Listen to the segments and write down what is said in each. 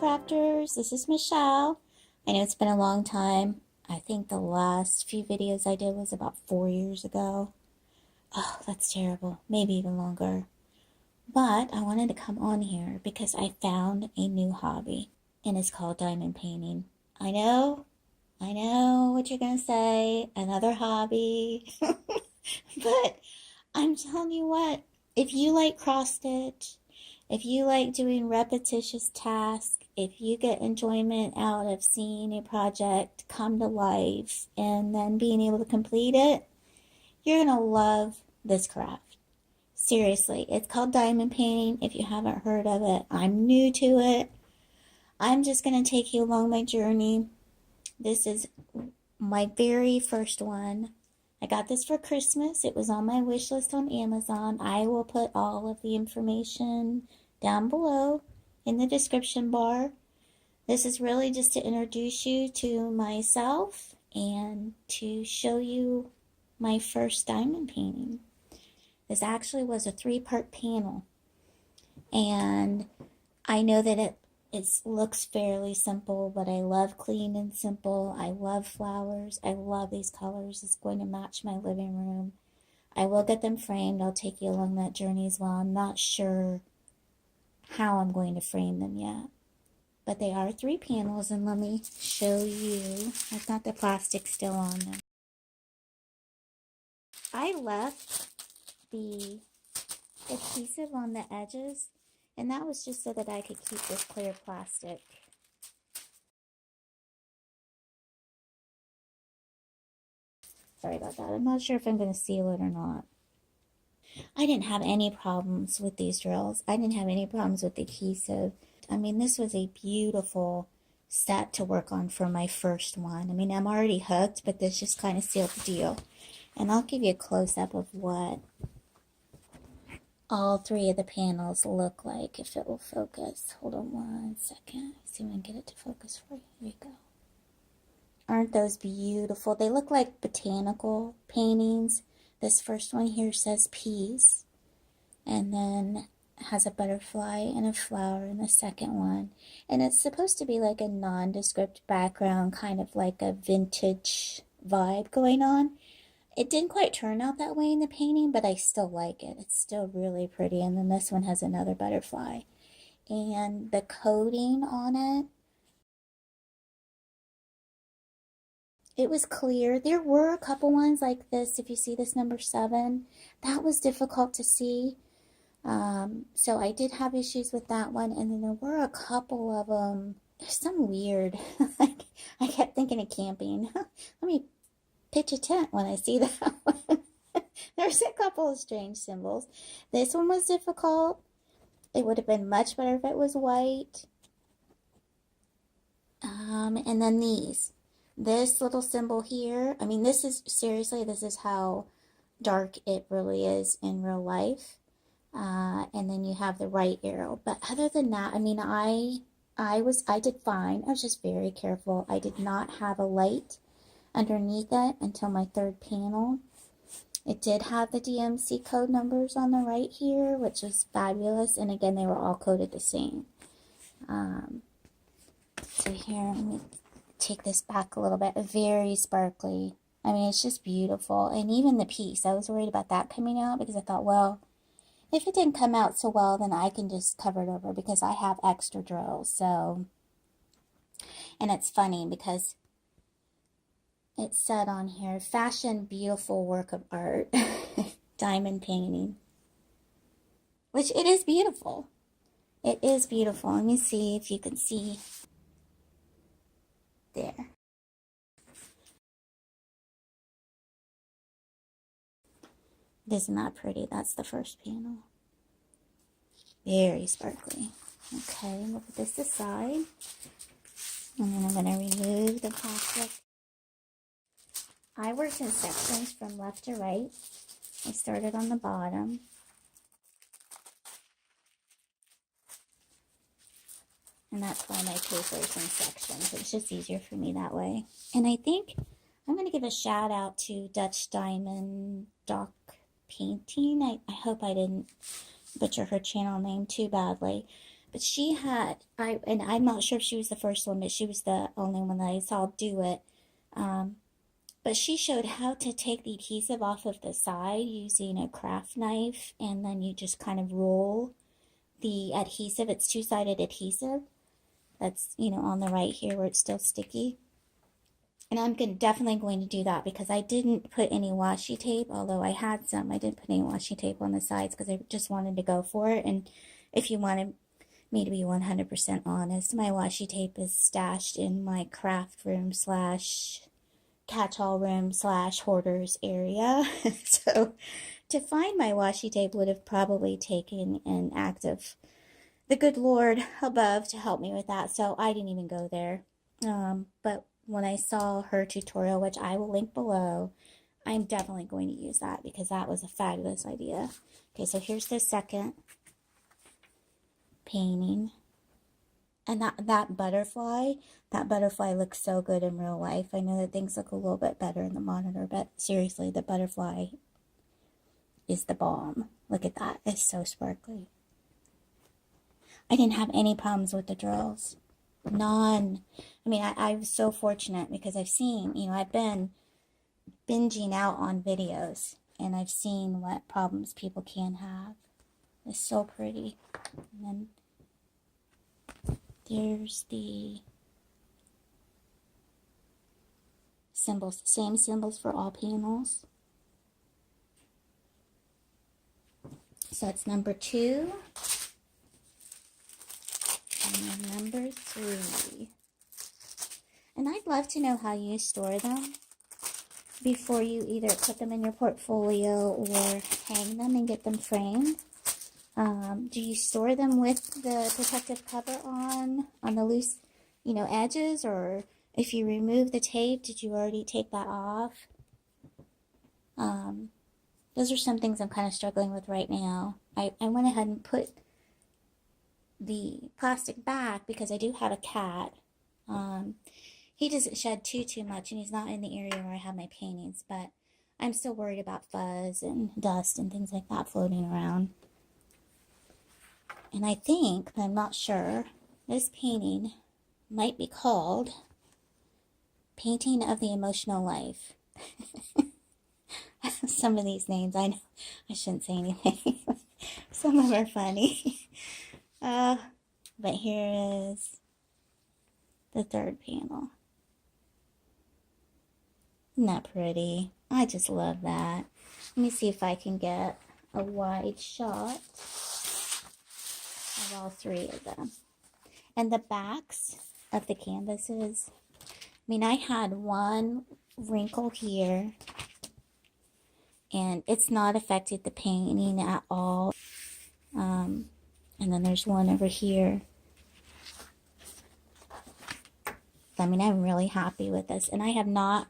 crafters, this is Michelle. I know it's been a long time. I think the last few videos I did was about 4 years ago. Oh, that's terrible. Maybe even longer. But I wanted to come on here because I found a new hobby, and it's called diamond painting. I know what you're gonna say, another hobby. But I'm telling you what, if you like cross stitch, if you like doing repetitious tasks, if you get enjoyment out of seeing a project come to life and then being able to complete it, you're going to love this craft. Seriously, it's called diamond painting. If you haven't heard of it, I'm new to it. I'm just going to take you along my journey. This is my very first one. I got this for Christmas. It was on my wish list on Amazon. I will put all of the information down below in the description bar. This is really just to introduce you to myself and to show you my first diamond painting. This actually was a 3-part panel, and I know that it looks fairly simple, but I love clean and simple. I love flowers. I love these colors. It's going to match my living room. I will get them framed. I'll take you along that journey as well. I'm not sure how I'm going to frame them yet. But they are 3 panels, and let me show you. I've got the plastic still on them. I left the adhesive on the edges, and that was just so that I could keep this clear plastic. Sorry about that. I'm not sure if I'm going to seal it or not. I didn't have any problems with these drills. I didn't have any problems with the adhesive. I mean, this was a beautiful set to work on for my first one. I mean, I'm already hooked, but this just kind of sealed the deal. And I'll give you a close-up of what all 3 of the panels look like, if it will focus. Hold on one second. See if I can get it to focus for you. Here you go. Aren't those beautiful? They look like botanical paintings. This first one here says peace, and then has a butterfly and a flower in the second one. And it's supposed to be like a nondescript background, kind of like a vintage vibe going on. It didn't quite turn out that way in the painting, but I still like it. It's still really pretty. And then this one has another butterfly. And the coating on it, it was clear. There were a couple ones like this. If you see this number 7, that was difficult to see. So I did have issues with that one. And then there were a couple of them. There's some weird, like, I kept thinking of camping. Let me pitch a tent when I see that one. There's a couple of strange symbols. This one was difficult. It would have been much better if it was white. And then these. This little symbol here, I mean, this is, seriously, this is how dark it really is in real life. And then you have the right arrow. But other than that, I mean, I did fine. I was just very careful. I did not have a light underneath it until my 3rd panel. It did have the DMC code numbers on the right here, which was fabulous. And again, they were all coded the same. So here, let me take this back a little bit. Very sparkly. I mean, it's just beautiful. And even the piece, I was worried about that coming out because I thought, well, if it didn't come out so well, then I can just cover it over because I have extra drills. So, and it's funny because it said on here, fashion beautiful work of art, diamond painting, which it is beautiful. It is beautiful. Let me see if you can see there. Isn't that pretty? That's the first panel. Very sparkly. Okay, we'll put this aside. And then I'm going to remove the plastic. I worked in sections from left to right. I started on the bottom. And that's why my paper is in sections. It's just easier for me that way. And I think I'm going to give a shout out to Dutch Diamond Doc Painting. I hope I didn't butcher her channel name too badly. But she had, and I'm not sure if she was the first one, but she was the only one that I saw do it. Um, but she showed how to take the adhesive off of the side using a craft knife, and then you just kind of roll the adhesive. It's two-sided adhesive. That's, on the right here where it's still sticky. And I'm definitely going to do that because I didn't put any washi tape, although I had some. I didn't put any washi tape on the sides because I just wanted to go for it. And if you wanted me to be 100% honest, my washi tape is stashed in my craft room slash catch-all room slash hoarders area. So to find my washi tape would have probably taken an act of the good Lord above to help me with that. So I didn't even go there. But when I saw her tutorial, which I will link below, I'm definitely going to use that because that was a fabulous idea. Okay, so here's the second painting. And that butterfly looks so good in real life. I know that things look a little bit better in the monitor, but seriously, the butterfly is the bomb. Look at that. It's so sparkly. I didn't have any problems with the drills. None. I mean, I was so fortunate because I've seen, I've been binging out on videos and I've seen what problems people can have. It's so pretty. And then there's the symbols, same symbols for all panels. So that's number 2. And then number 3. And I'd love to know how you store them before you either put them in your portfolio or hang them and get them framed. Do you store them with the protective cover on the loose, edges? Or if you remove the tape, did you already take that off? Those are some things I'm kind of struggling with right now. I went ahead and put the plastic back because I do have a cat. He doesn't shed too much, and he's not in the area where I have my paintings, but I'm still worried about fuzz and dust and things like that floating around. And I think, but I'm not sure, this painting might be called Painting of the Emotional Life. Some of these names, I know I shouldn't say anything. Some of them are funny. But here is the third panel. Isn't that pretty? I just love that. Let me see if I can get a wide shot of all 3 of them. And the backs of the canvases, I mean, I had one wrinkle here, and it's not affected the painting at all. And then there's one over here. I mean, I'm really happy with this. And I have not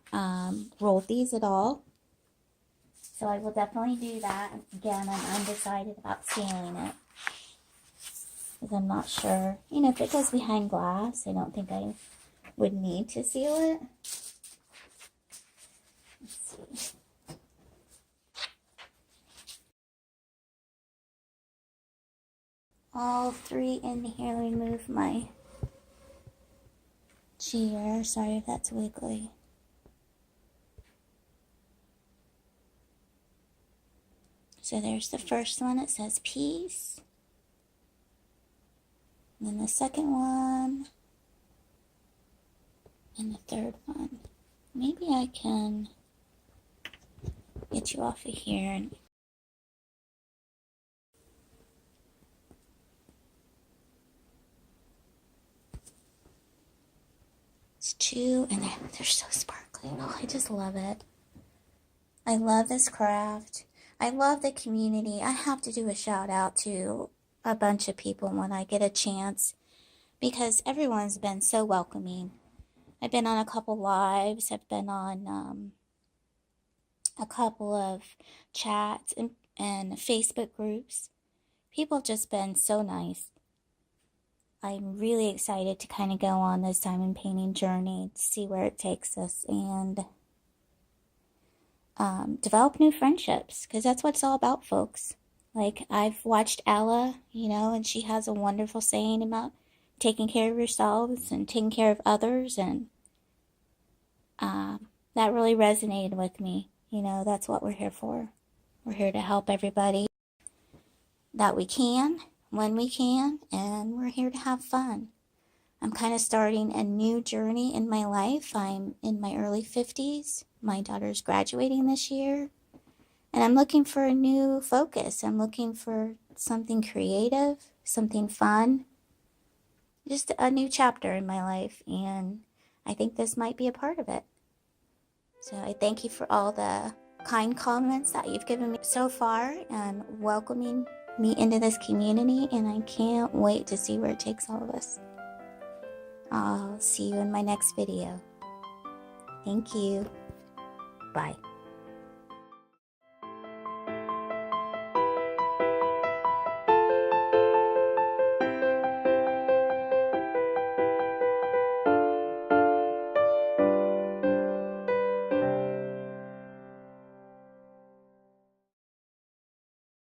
rolled these at all. So I will definitely do that. Again, I'm undecided about sealing it, because I'm not sure. If it goes behind glass, I don't think I would need to seal it. Let's see. All 3 in here. Let me move my chair. Sorry if that's wiggly. So there's the first one. It says peace. And then the second one. And the third one. Maybe I can get you off of here and it's 2, and they're so sparkly. Oh, I just love it. I love this craft. I love the community. I have to do a shout out to a bunch of people when I get a chance, because everyone's been so welcoming. I've been on a couple lives. I've been on a couple of chats and Facebook groups. People have just been so nice. I'm really excited to kind of go on this diamond painting journey to see where it takes us and develop new friendships, because that's what it's all about, folks. Like, I've watched Ella, and she has a wonderful saying about taking care of yourselves and taking care of others, and that really resonated with me. That's what we're here for. We're here to help everybody that we can, when we can, and we're here to have fun. I'm kind of starting a new journey in my life. I'm in my early 50s. My daughter's graduating this year. And I'm looking for a new focus. I'm looking for something creative, something fun, just a new chapter in my life. And I think this might be a part of it. So I thank you for all the kind comments that you've given me so far and welcoming me into this community. And I can't wait to see where it takes all of us. I'll see you in my next video. Thank you. Bye.